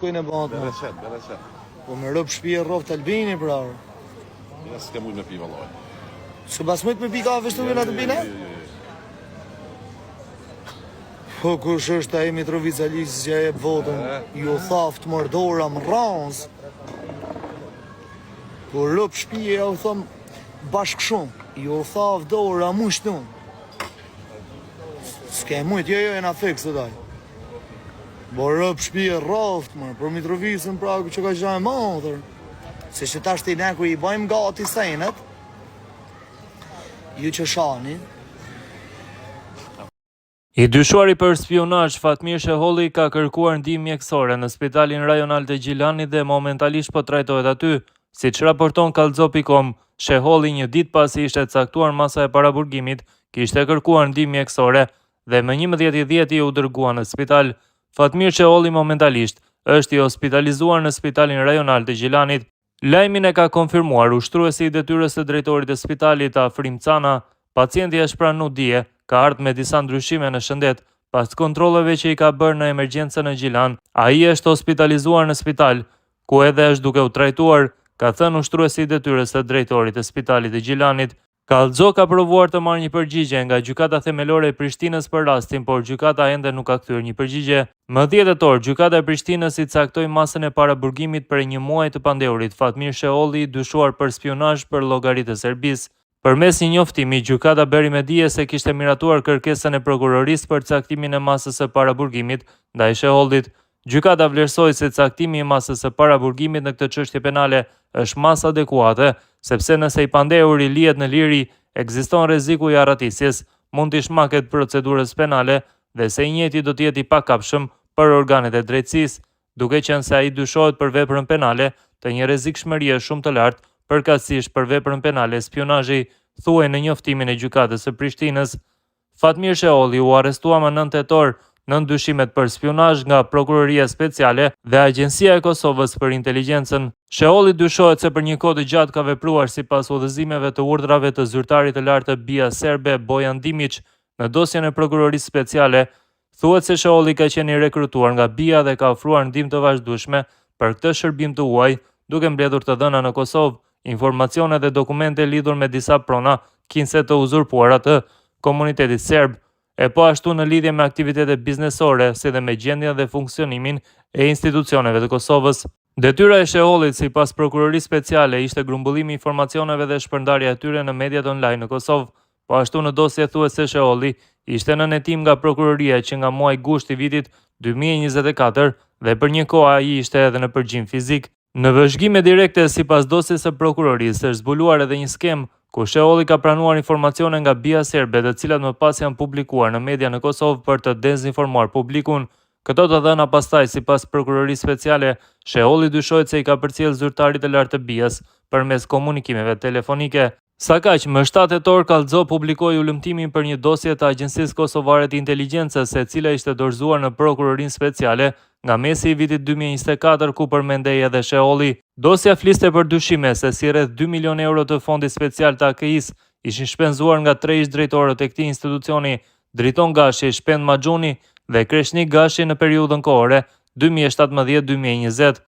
Kujnë e batë më? Bereqet. Po me rëpë shpije rroft Albini, prarë. Ja s'ke mujt me pi vallaj. S'ke pas mujt me pi kafe shtu vjen Albini? Po kush është ai Mitrovica Liqës që jep votën? Ju thaft mërdora më rranz. Po rëpë shpije, ja u thom bashkë shumë. Ju thaft dora mu shtu. S'ke mujt, jo e na fix të daj. Bo rëpë shpije rroft, më, për Mitrovicën pra që ka qëra e madhër. Se që ta shti ne ku i bajmë gati senet, ju që shani. I dyshuari për spionazh Fatmir Sheholli ka kërkuar ndihmë mjekësore në Spitalin Rajonal të Gjilanit dhe momentalisht po trajtohet aty. Siç raporton Kallxo.com, Sheholli një ditë pasi ishte caktuar masa e paraburgimit, kishte kërkuar ndihmë mjekësore dhe më 11:10 u dërgua në spital. Fatmir Sheholli momentalisht është i hospitalizuar në Spitalin Rajonal të Gjilanit. Lajmin e ka konfirmuar ushtruesi i detyrës së drejtorit të spitalit Afrim Cana. Pacienti është pranë NUDIE, ka ardhur me disa ndryshime në shëndet. Pas kontrolleve që i ka bërë në emergjencën në Gjilan, ai është hospitalizuar në spital, ku edhe është duke u trajtuar, ka thënë ushtruesi i detyrës së drejtorit të spitalit të Gjilanit. Kallxo ka provuar të marrë një përgjigje nga gjykata themelore e Prishtinës për rastin, por gjykata ende nuk ka kthyer një përgjigje. Më 10 tetor, gjykata e Prishtinës i caktoi masën e paraburgimit për një muaj të pandehurit Fatmir Sheholli, dyshuar për spionazh për llogaritë e Serbisë. Përmes një njoftimi, gjykata bëri me dije se kishte miratuar kërkesën e prokurorisë për caktimin e masës së paraburgimit ndaj Shehollit. Gjykata vlerësoi se caktimi i masës së paraburgimit në këtë çështje penale është masë adekuate, sepse nëse i pandehuri lihet në liri, ekziston rreziku i arratisjes, mund të shmaket procedurës penale dhe se i njëjti do të jetë i pakapshëm për organet e drejtësisë, duke qenë se ai dyshohet për veprën penale të një rrezikshmërie shumë të lartë, përkatësisht për veprën penale spionazhi, thuaj në njoftimin e gjykatës së Prishtinës. Fatmir Sheholli u arrestua më 9 tetor nën dyshimet për spionazh nga Prokuroria Speciale dhe Agjencia e Kosovës për Inteligjencën. Sheholli dyshohet se për një kohë të gjatë ka vepruar sipas udhëzimeve të urdhrave të zyrtarit të lartë të BIA serbe Bojan Dimić. Në dosjen e Prokurorisë Speciale, thuhet se Sheholli ka qenë i rekrutuar nga BIA dhe ka ofruar ndihmë të vazhdueshme për këtë shërbim të huaj, duke mbledhur të dhëna në Kosovë, informacione dhe dokumente lidhur me disa prona kinse të uzurpuara të komunitetit serb, e po ashtu në lidhje me aktivitetet biznesore, si dhe me gjendjen dhe funksionimin e institucioneve të Kosovës. Detyra e Shehollit sipas Prokurorisë Speciale ishte grumbullimi i informacioneve dhe shpërndarja e tyre në mediat online në Kosovë. Po ashtu në dosje thuhet se Sheholli ishte nën hetim nga prokuroria që nga muaji gusht i vitit 2024 dhe për një kohë ai ishte edhe në përgjim fizik. Në vëzhgime direkte sipas dosjes së prokurorisë është zbuluar edhe një skem ku Sheholli ka pranuar informacione nga BIA serbe, të cilat më pas janë publikuar në media në Kosovë për të dezinformuar publikun. Këto të dhëna pastaj sipas Prokurorisë Speciale, Sheholli dyshohet se i ka përcjell zyrtarit të lartë të BIA-s përmes komunikimeve telefonike. Sa kaq, më 7 tetor Kallxo publikoi ulëmtimin për një dosje të Agjencisë Kosovare të Inteligjencës, e cila ishte dorëzuar në Prokurorinë Speciale nga mesi i vitit 2024, ku përmendej edhe Sheholli. Dosja fliste për dyshime se si rreth 2 milion euro të fondit special të AKI-s ishin shpenzuar nga 3 ish drejtorët e këtij institucioni, Driton Gashi, Shpend Maxhuni dhe Kreshnik Gashi në periudhën kohore 2017-2020.